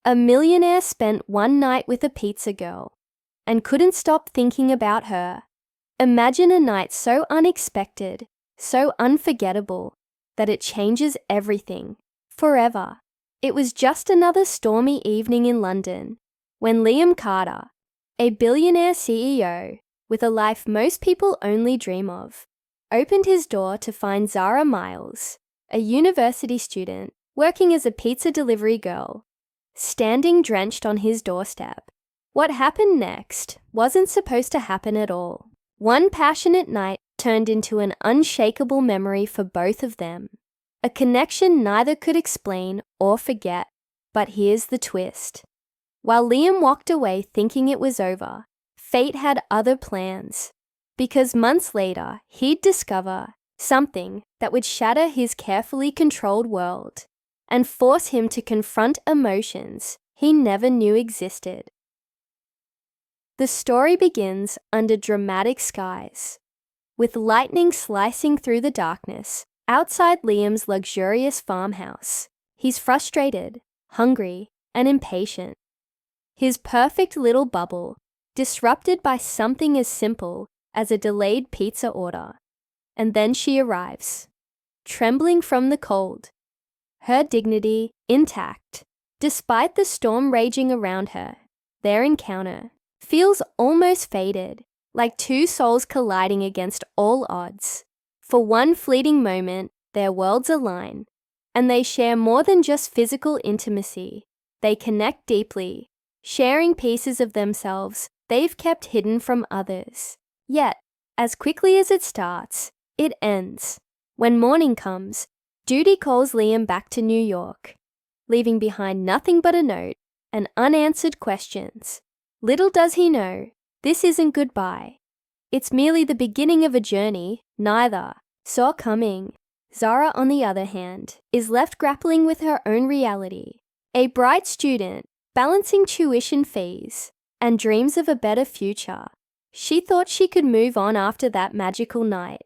A millionaire spent one night with a pizza girl and couldn't stop thinking about her. Imagine a night so unexpected, so unforgettable, that it changes everything, forever. It was just another stormy evening in London when Liam Carter, a billionaire CEO with a life most people only dream of, opened his door to find Zara Miles, a university student working as a pizza delivery girl, standing drenched on his doorstep. What happened next wasn't supposed to happen at all. One passionate night turned into an unshakable memory for both of them, a connection neither could explain or forget. But here's the twist. While Liam walked away thinking it was over, fate had other plans, because months later he'd discover something that would shatter his carefully controlled world and force him to confront emotions he never knew existed. The story begins under dramatic skies, with lightning slicing through the darkness outside Liam's luxurious farmhouse. He's frustrated, hungry, and impatient. His perfect little bubble disrupted by something as simple as a delayed pizza order. And then she arrives, trembling from the cold, her dignity intact. Despite the storm raging around her, their encounter feels almost fated, like two souls colliding against all odds. For one fleeting moment, their worlds align, and they share more than just physical intimacy. They connect deeply, sharing pieces of themselves they've kept hidden from others. Yet, as quickly as it starts, it ends. When morning comes, duty calls Liam back to New York, leaving behind nothing but a note and unanswered questions. Little does he know, this isn't goodbye. It's merely the beginning of a journey neither saw coming. Zara, on the other hand, is left grappling with her own reality. A bright student, balancing tuition fees and dreams of a better future. She thought she could move on after that magical night.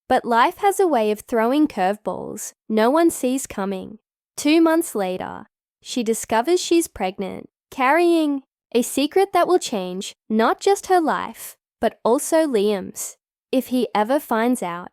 But life has a way of throwing curveballs no one sees coming. 2 months later, she discovers she's pregnant, carrying a secret that will change not just her life, but also Liam's, if he ever finds out.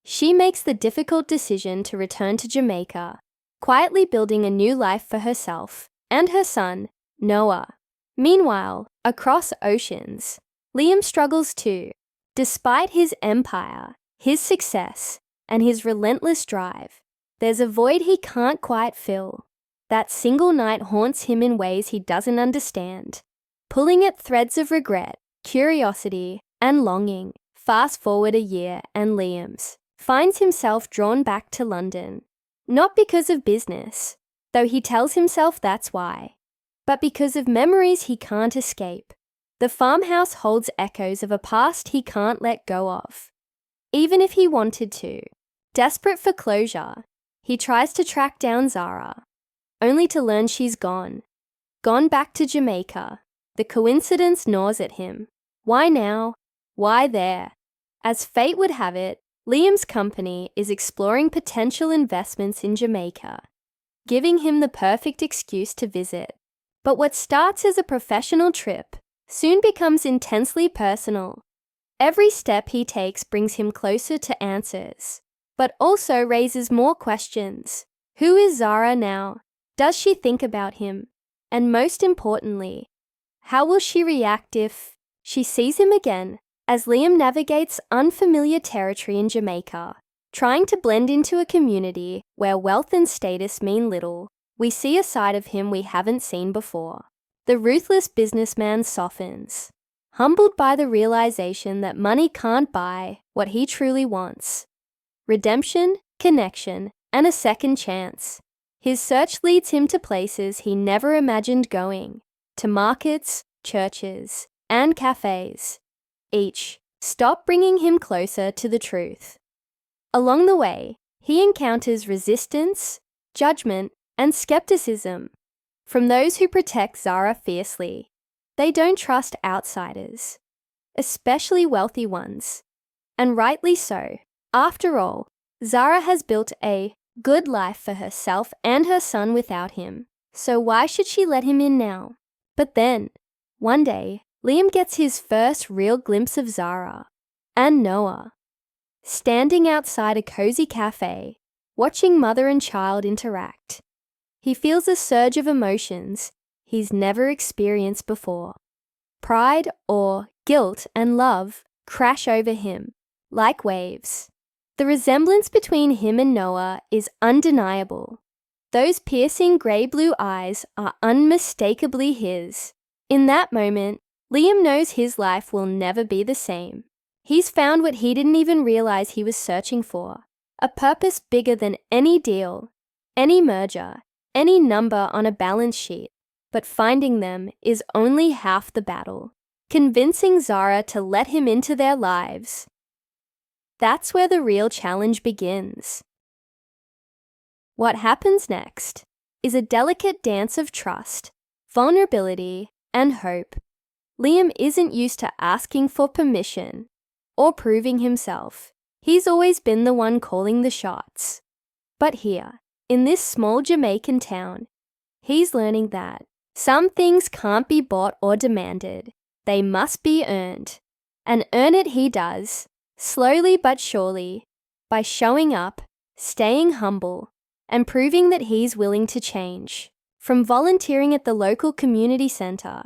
She makes the difficult decision to return to Jamaica, quietly building a new life for herself and her son, Noah. Meanwhile, across oceans, Liam struggles too. Despite his empire, his success, and his relentless drive, there's a void he can't quite fill. That single night haunts him in ways he doesn't understand, pulling at threads of regret, curiosity, and longing. Fast forward a year and Liam's finds himself drawn back to London, not because of business, though he tells himself that's why, but because of memories he can't escape. The farmhouse holds echoes of a past he can't let go of, even if he wanted to. Desperate for closure, he tries to track down Zara, only to learn she's gone back to Jamaica. The coincidence gnaws at him. Why now? Why there? As fate would have it, Liam's company is exploring potential investments in Jamaica, giving him the perfect excuse to visit. But what starts as a professional trip soon becomes intensely personal. Every step he takes brings him closer to answers, but also raises more questions. Who is Zara now? Does she think about him? And most importantly, how will she react if she sees him again? As Liam navigates unfamiliar territory in Jamaica, trying to blend into a community where wealth and status mean little, we see a side of him we haven't seen before. The ruthless businessman softens, humbled by the realization that money can't buy what he truly wants: redemption, connection, and a second chance. His search leads him to places he never imagined going, to markets, churches, and cafes. Each stop bringing him closer to the truth. Along the way, he encounters resistance, judgment, and skepticism from those who protect Zara fiercely. They don't trust outsiders, especially wealthy ones, and rightly so. After all, Zara has built a good life for herself and her son without him, So why should she let him in now? But then, one day, Liam gets his first real glimpse of Zara and Noah, standing outside a cozy cafe, watching mother and child interact. He feels a surge of emotions he's never experienced before. Pride, awe, guilt, and love crash over him like waves. The resemblance between him and Noah is undeniable. Those piercing grey-blue eyes are unmistakably his. In that moment, Liam knows his life will never be the same. He's found what he didn't even realize he was searching for, a purpose bigger than any deal, any merger, any number on a balance sheet. But finding them is only half the battle. Convincing Zara to let him into their lives. That's where the real challenge begins. What happens next is a delicate dance of trust, vulnerability, and hope. Liam isn't used to asking for permission or proving himself. He's always been the one calling the shots. But here, in this small Jamaican town, he's learning that some things can't be bought or demanded. They must be earned. And earn it he does, slowly but surely, by showing up, staying humble, and proving that he's willing to change. From volunteering at the local community centre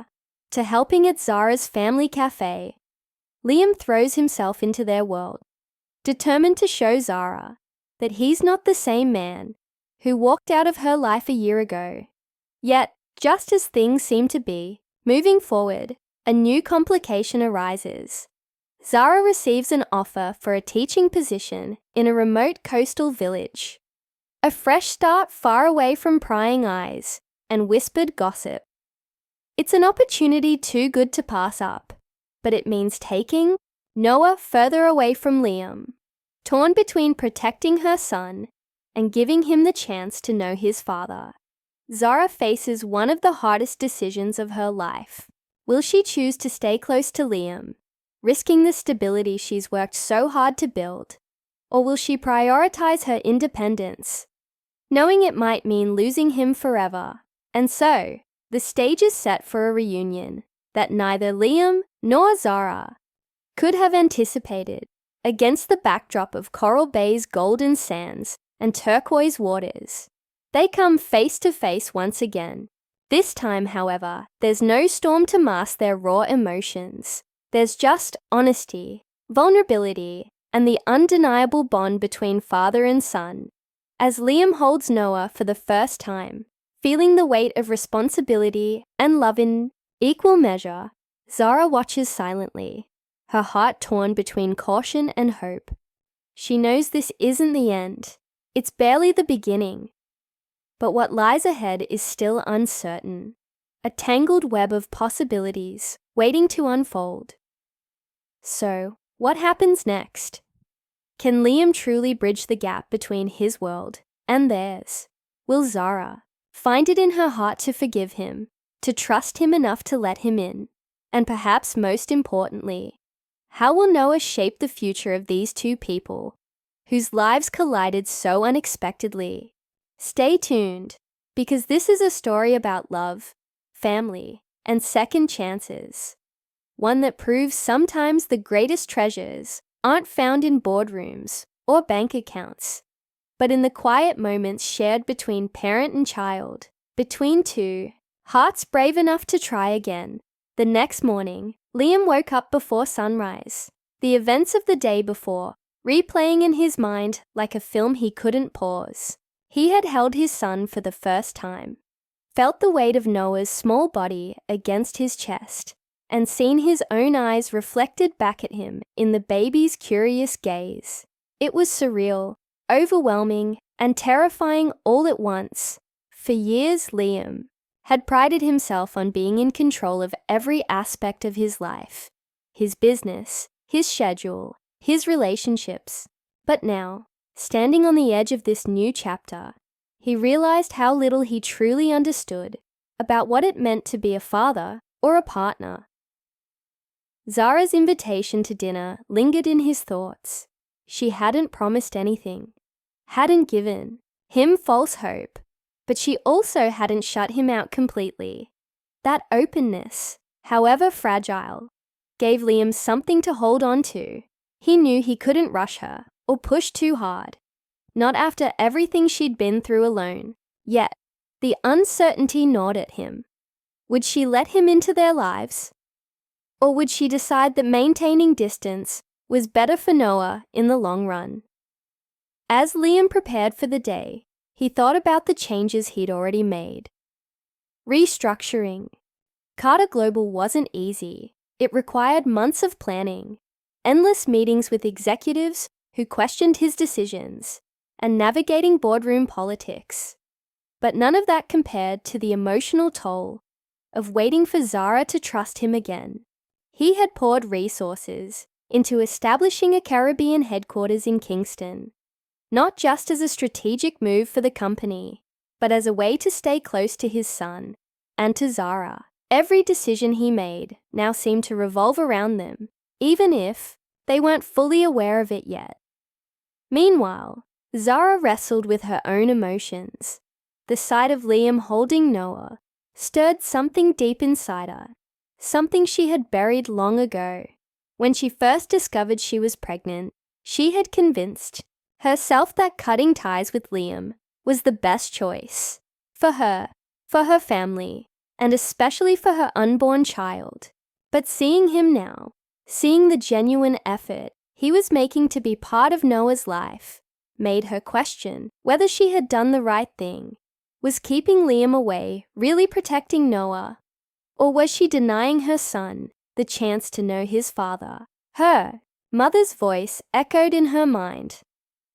to helping at Zara's family cafe, Liam throws himself into their world, determined to show Zara that he's not the same man who walked out of her life a year ago. Yet, just as things seem to be moving forward, a new complication arises. Zara receives an offer for a teaching position in a remote coastal village. A fresh start far away from prying eyes and whispered gossip. It's an opportunity too good to pass up, but it means taking Noah further away from Liam, torn between protecting her son and giving him the chance to know his father. Zara faces one of the hardest decisions of her life. Will she choose to stay close to Liam, risking the stability she's worked so hard to build, or will she prioritize her independence, knowing it might mean losing him forever? And so, the stage is set for a reunion that neither Liam nor Zara could have anticipated. Against the backdrop of Coral Bay's golden sands and turquoise waters, they come face to face once again. This time, however, there's no storm to mask their raw emotions. There's just honesty, vulnerability, and the undeniable bond between father and son. As Liam holds Noah for the first time, feeling the weight of responsibility and love in equal measure, Zara watches silently, her heart torn between caution and hope. She knows this isn't the end. It's barely the beginning. But what lies ahead is still uncertain, a tangled web of possibilities waiting to unfold. So, what happens next? Can Liam truly bridge the gap between his world and theirs? Will Zara find it in her heart to forgive him, to trust him enough to let him in? And perhaps most importantly, how will Noah shape the future of these two people, whose lives collided so unexpectedly? Stay tuned, because this is a story about love, family, and second chances. One that proves sometimes the greatest treasures aren't found in boardrooms or bank accounts, but in the quiet moments shared between parent and child, between two hearts brave enough to try again. The next morning, Liam woke up before sunrise, the events of the day before replaying in his mind like a film he couldn't pause. He had held his son for the first time, felt the weight of Noah's small body against his chest, and seen his own eyes reflected back at him in the baby's curious gaze. It was surreal, overwhelming, and terrifying all at once. For years, Liam had prided himself on being in control of every aspect of his life, his business, his schedule, his relationships. But now, standing on the edge of this new chapter, he realized how little he truly understood about what it meant to be a father or a partner. Zara's invitation to dinner lingered in his thoughts. She hadn't promised anything, hadn't given him false hope, But she also hadn't shut him out completely. That openness, however fragile, gave Liam something to hold on to. He knew he couldn't rush her or push too hard, not after everything she'd been through alone. Yet, the uncertainty gnawed at him. Would she let him into their lives? Or would she decide that maintaining distance was better for Noah in the long run? As Liam prepared for the day, he thought about the changes he'd already made. Restructuring. Carter Global wasn't easy. It required months of planning, endless meetings with executives who questioned his decisions, and navigating boardroom politics. But none of that compared to the emotional toll of waiting for Zara to trust him again. He had poured resources into establishing a Caribbean headquarters in Kingston, not just as a strategic move for the company, but as a way to stay close to his son and to Zara. Every decision he made now seemed to revolve around them, even if they weren't fully aware of it yet. Meanwhile, Zara wrestled with her own emotions. The sight of Liam holding Noah stirred something deep inside her, something she had buried long ago. When she first discovered she was pregnant, she had convinced herself that cutting ties with Liam was the best choice for her family, and especially for her unborn child. But seeing him now, seeing the genuine effort he was making to be part of Noah's life, made her question whether she had done the right thing. Was keeping Liam away really protecting Noah? Or was she denying her son the chance to know his father? Her mother's voice echoed in her mind.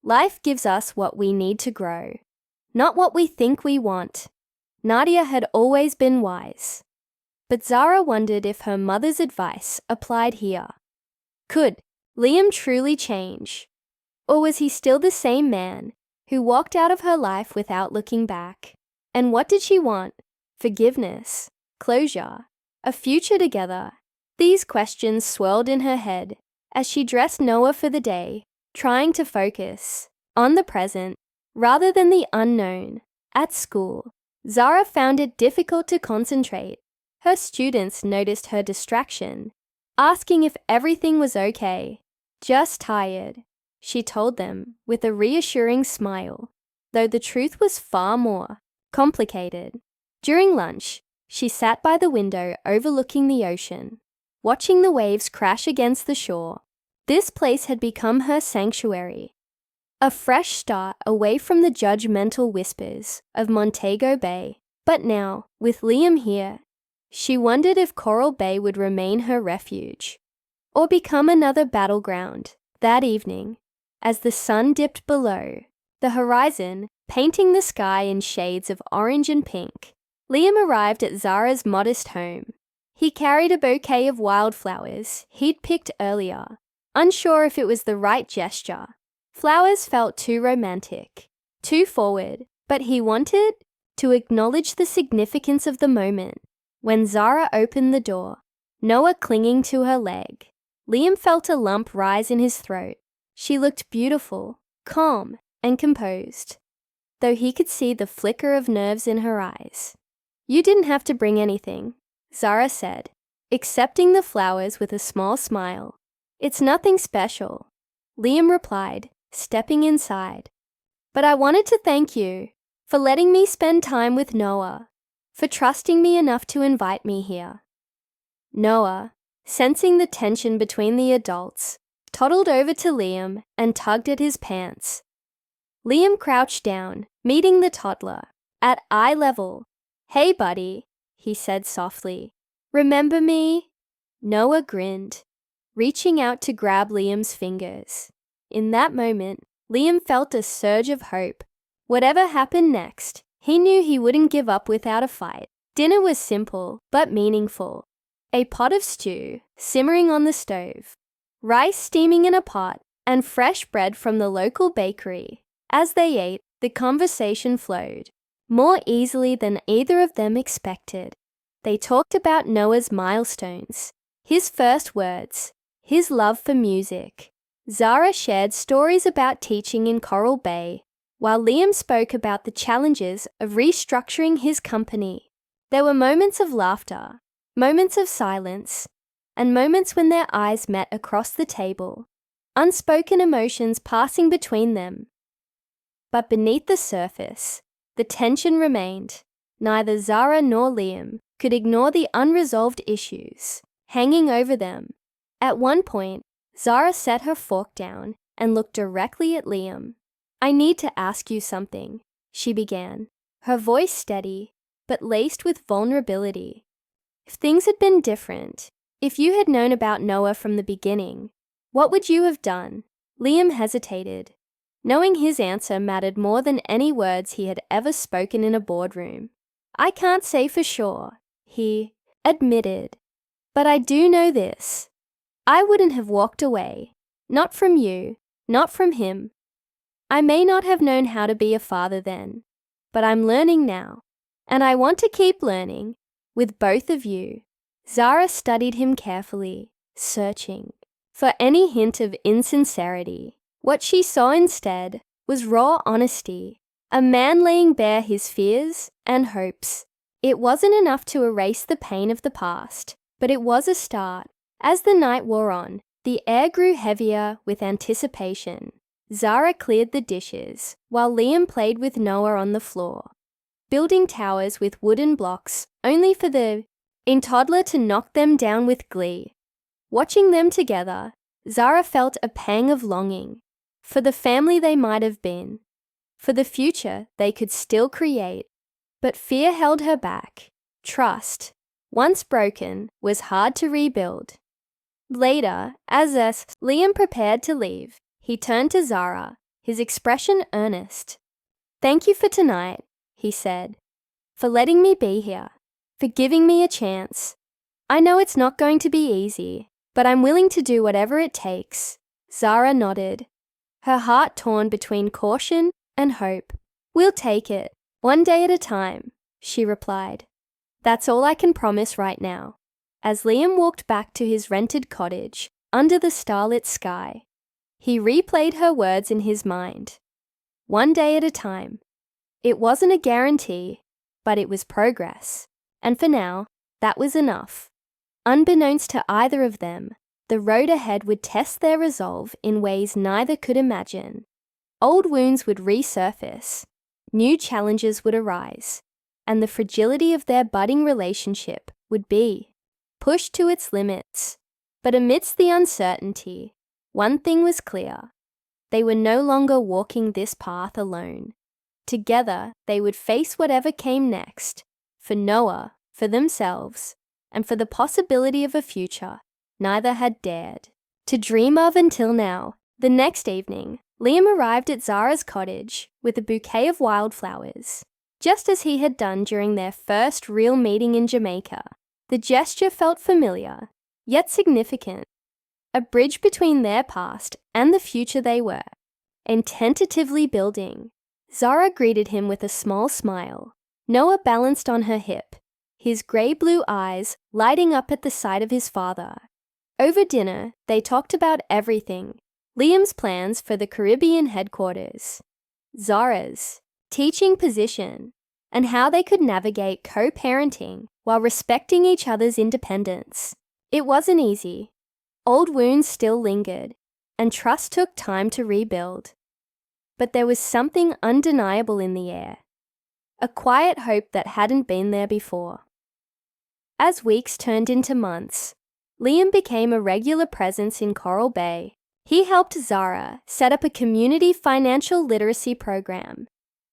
Life gives us what we need to grow, not what we think we want. Nadia had always been wise. But Zara wondered if her mother's advice applied here. Could Liam truly change? Or was he still the same man who walked out of her life without looking back? And what did she want? Forgiveness, closure, a future together? These questions swirled in her head as she dressed Noah for the day, trying to focus on the present rather than the unknown. At school, Zara found it difficult to concentrate. Her students noticed her distraction, asking if everything was okay. Just tired, she told them with a reassuring smile, though the truth was far more complicated. During lunch, she sat by the window overlooking the ocean, watching the waves crash against the shore. This place had become her sanctuary, a fresh start away from the judgmental whispers of Montego Bay. But now, with Liam here, she wondered if Coral Bay would remain her refuge, or become another battleground. That evening, as the sun dipped below the horizon, painting the sky in shades of orange and pink, Liam arrived at Zara's modest home. He carried a bouquet of wildflowers he'd picked earlier, unsure if it was the right gesture. Flowers felt too romantic, too forward, but he wanted to acknowledge the significance of the moment. When Zara opened the door, Noah clinging to her leg, Liam felt a lump rise in his throat. She looked beautiful, calm, and composed, though he could see the flicker of nerves in her eyes. "You didn't have to bring anything," Zara said, accepting the flowers with a small smile. "It's nothing special," Liam replied, stepping inside. "But I wanted to thank you for letting me spend time with Noah, for trusting me enough to invite me here." Noah, sensing the tension between the adults, toddled over to Liam and tugged at his pants. Liam crouched down, meeting the toddler at eye level. "Hey, buddy," he said softly. "Remember me?" Noah grinned, reaching out to grab Liam's fingers. In that moment, Liam felt a surge of hope. Whatever happened next, he knew he wouldn't give up without a fight. Dinner was simple but meaningful. A pot of stew simmering on the stove, rice steaming in a pot, and fresh bread from the local bakery. As they ate, the conversation flowed more easily than either of them expected. They talked about Noah's milestones, his first words, his love for music. Zara shared stories about teaching in Coral Bay, while Liam spoke about the challenges of restructuring his company. There were moments of laughter, moments of silence, and moments when their eyes met across the table, unspoken emotions passing between them. But beneath the surface, the tension remained. Neither Zara nor Liam could ignore the unresolved issues hanging over them. At one point, Zara set her fork down and looked directly at Liam. "I need to ask you something," she began, her voice steady but laced with vulnerability. "If things had been different, if you had known about Noah from the beginning, what would you have done?" Liam hesitated, knowing his answer mattered more than any words he had ever spoken in a boardroom. "I can't say for sure," he admitted, "but I do know this. I wouldn't have walked away. Not from you, not from him. I may not have known how to be a father then, but I'm learning now, and I want to keep learning with both of you." Zara studied him carefully, searching for any hint of insincerity. What she saw instead was raw honesty, a man laying bare his fears and hopes. It wasn't enough to erase the pain of the past, but it was a start. As the night wore on, the air grew heavier with anticipation. Zara cleared the dishes, while Liam played with Noah on the floor, building towers with wooden blocks only for the toddler to knock them down with glee. Watching them together, Zara felt a pang of longing for the family they might have been, for the future they could still create. But fear held her back. Trust, once broken, was hard to rebuild. Later, as Liam prepared to leave, he turned to Zara, his expression earnest. "Thank you for tonight," he said, "for letting me be here, for giving me a chance. I know it's not going to be easy, but I'm willing to do whatever it takes." Zara nodded, her heart torn between caution and hope. "We'll take it, one day at a time," she replied. "That's all I can promise right now." As Liam walked back to his rented cottage under the starlit sky, he replayed her words in his mind. One day at a time. It wasn't a guarantee, but it was progress. And for now, that was enough. Unbeknownst to either of them, the road ahead would test their resolve in ways neither could imagine. Old wounds would resurface, new challenges would arise, and the fragility of their budding relationship would be pushed to its limits. But amidst the uncertainty, one thing was clear. They were no longer walking this path alone. Together, they would face whatever came next, for Noah, for themselves, and for the possibility of a future neither had dared to dream of until now. The next evening, Liam arrived at Zara's cottage with a bouquet of wildflowers, just as he had done during their first real meeting in Jamaica. The gesture felt familiar, yet significant, a bridge between their past and the future they were, and tentatively building. Zara greeted him with a small smile. Noah balanced on her hip, his grey-blue eyes lighting up at the sight of his father. Over dinner, they talked about everything: Liam's plans for the Caribbean headquarters, Zara's teaching position, and how they could navigate co-parenting while respecting each other's independence. It wasn't easy. Old wounds still lingered, and trust took time to rebuild. But there was something undeniable in the air, a quiet hope that hadn't been there before. As weeks turned into months, Liam became a regular presence in Coral Bay. He helped Zara set up a community financial literacy program,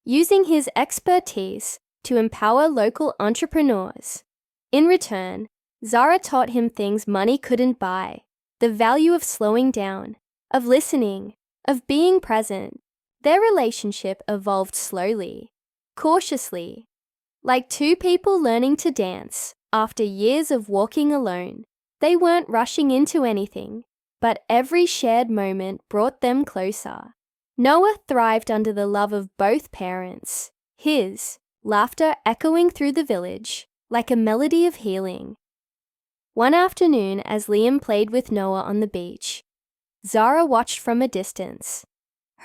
using his expertise to empower local entrepreneurs. In return, Zara taught him things money couldn't buy: the value of slowing down, of listening, of being present. Their relationship evolved slowly, cautiously, like two people learning to dance after years of walking alone. They weren't rushing into anything, but every shared moment brought them closer. Noah thrived under the love of both parents, his laughter echoing through the village like a melody of healing. One afternoon, as Liam played with Noah on the beach, Zara watched from a distance,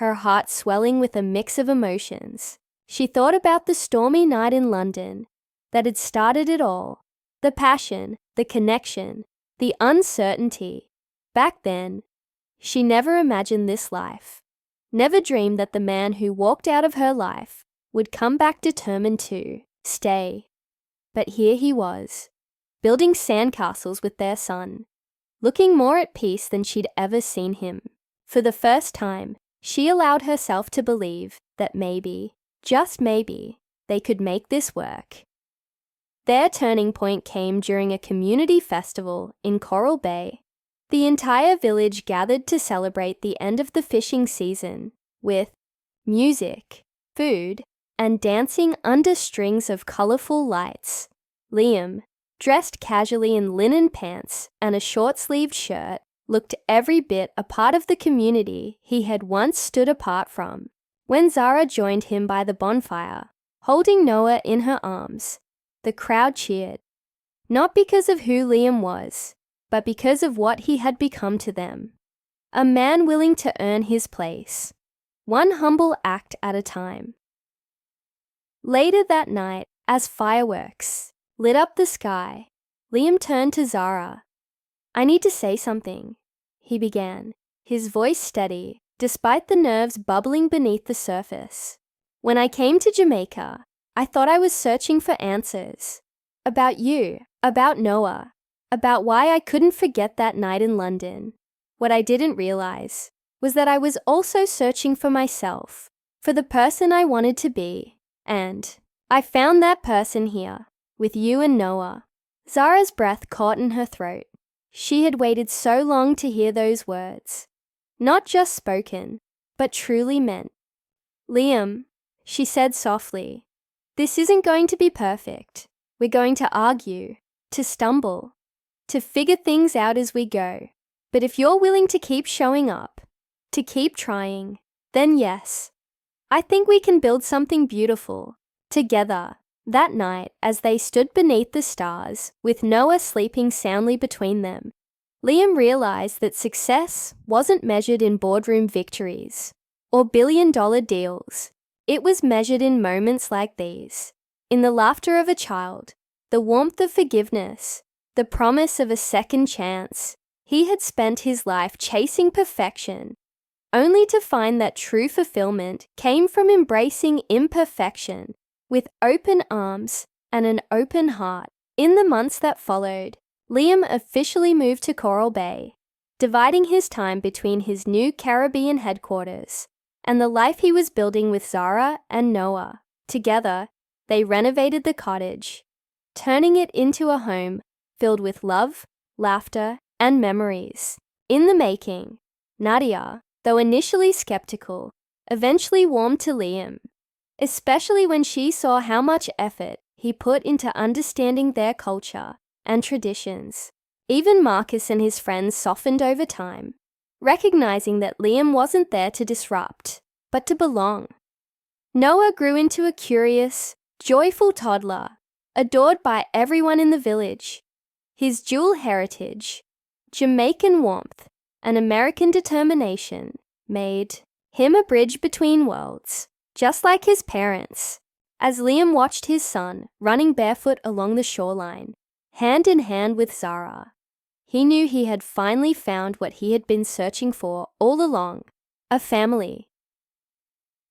her heart swelling with a mix of emotions. She thought about the stormy night in London that had started it all, the passion, the connection, the uncertainty. Back then, she never imagined this life, never dreamed that the man who walked out of her life would come back determined to stay. But here he was, building sandcastles with their son, looking more at peace than she'd ever seen him. For the first time, she allowed herself to believe that maybe, just maybe, they could make this work. Their turning point came during a community festival in Coral Bay. The entire village gathered to celebrate the end of the fishing season with music, food, and dancing under strings of colorful lights. Liam, dressed casually in linen pants and a short-sleeved shirt, looked every bit a part of the community he had once stood apart from. When Zara joined him by the bonfire, holding Noah in her arms, the crowd cheered, not because of who Liam was, but because of what he had become to them. A man willing to earn his place, one humble act at a time. Later that night, as fireworks lit up the sky, Liam turned to Zara. "I need to say something," he began, his voice steady, despite the nerves bubbling beneath the surface. "When I came to Jamaica, I thought I was searching for answers. About you, about Noah, about why I couldn't forget that night in London. What I didn't realize was that I was also searching for myself, for the person I wanted to be. And I found that person here, with you and Noah." Zara's breath caught in her throat. She had waited so long to hear those words. Not just spoken, but truly meant. "Liam," she said softly, "this isn't going to be perfect. We're going to argue, to stumble, to figure things out as we go. But if you're willing to keep showing up, to keep trying, then yes, I think we can build something beautiful, together." That night, as they stood beneath the stars, with Noah sleeping soundly between them, Liam realized that success wasn't measured in boardroom victories or billion-dollar deals. It was measured in moments like these, in the laughter of a child, the warmth of forgiveness, the promise of a second chance. He had spent his life chasing perfection, only to find that true fulfillment came from embracing imperfection with open arms and an open heart. In the months that followed, Liam officially moved to Coral Bay, dividing his time between his new Caribbean headquarters and the life he was building with Zara and Noah. Together, they renovated the cottage, turning it into a home filled with love, laughter, and memories. In the making, Nadia, though initially skeptical, eventually warmed to Liam, especially when she saw how much effort he put into understanding their culture and traditions. Even Marcus and his friends softened over time, recognizing that Liam wasn't there to disrupt, but to belong. Noah grew into a curious, joyful toddler, adored by everyone in the village. His dual heritage, Jamaican warmth and American determination, made him a bridge between worlds, just like his parents. As Liam watched his son running barefoot along the shoreline, hand in hand with Zara, he knew he had finally found what he had been searching for all along, a family.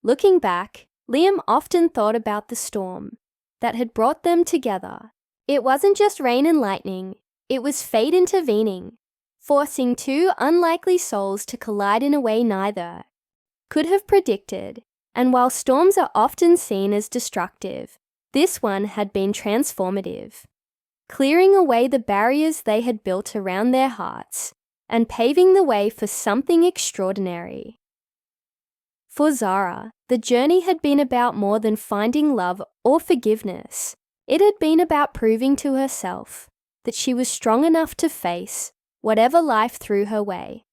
Looking back, Liam often thought about the storm that had brought them together. It wasn't just rain and lightning, it was fate intervening, forcing two unlikely souls to collide in a way neither could have predicted. And while storms are often seen as destructive, this one had been transformative, clearing away the barriers they had built around their hearts and paving the way for something extraordinary. For Zara, the journey had been about more than finding love or forgiveness. It had been about proving to herself that she was strong enough to face whatever life threw her way,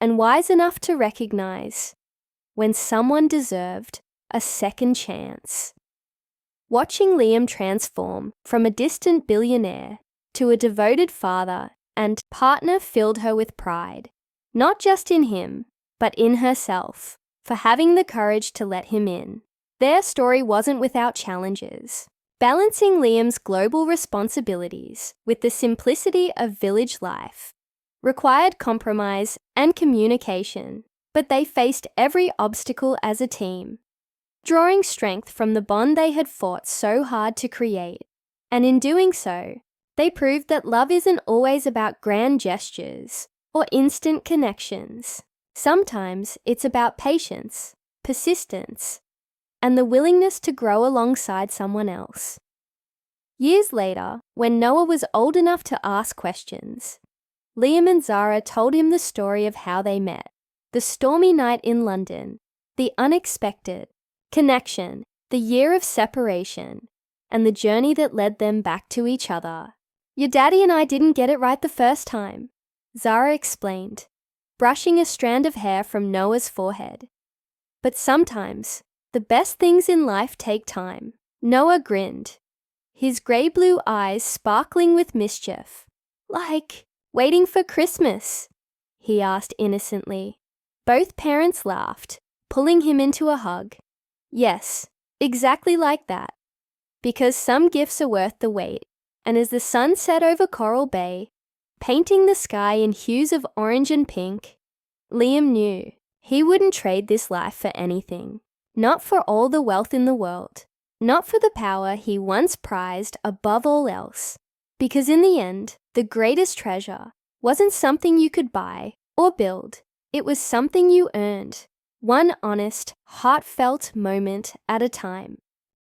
and wise enough to recognize when someone deserved a second chance. Watching Liam transform from a distant billionaire to a devoted father and partner filled her with pride, not just in him, but in herself. for having the courage to let him in. Their story wasn't without challenges. Balancing Liam's global responsibilities with the simplicity of village life required compromise and communication, but they faced every obstacle as a team, drawing strength from the bond they had fought so hard to create. And in doing so, they proved that love isn't always about grand gestures or instant connections. Sometimes it's about patience, persistence, and the willingness to grow alongside someone else. Years later, when Noah was old enough to ask questions, Liam and Zara told him the story of how they met, the stormy night in London, the unexpected connection, the year of separation, and the journey that led them back to each other. "Your daddy and I didn't get it right the first time," Zara explained, brushing a strand of hair from Noah's forehead. "But sometimes, the best things in life take time." Noah grinned, his grey-blue eyes sparkling with mischief. "Like waiting for Christmas?" he asked innocently. Both parents laughed, pulling him into a hug. "Yes, exactly like that. Because some gifts are worth the wait." And as the sun set over Coral Bay, painting the sky in hues of orange and pink, Liam knew he wouldn't trade this life for anything. Not for all the wealth in the world. Not for the power he once prized above all else. Because in the end, the greatest treasure wasn't something you could buy or build. It was something you earned. One honest, heartfelt moment at a time.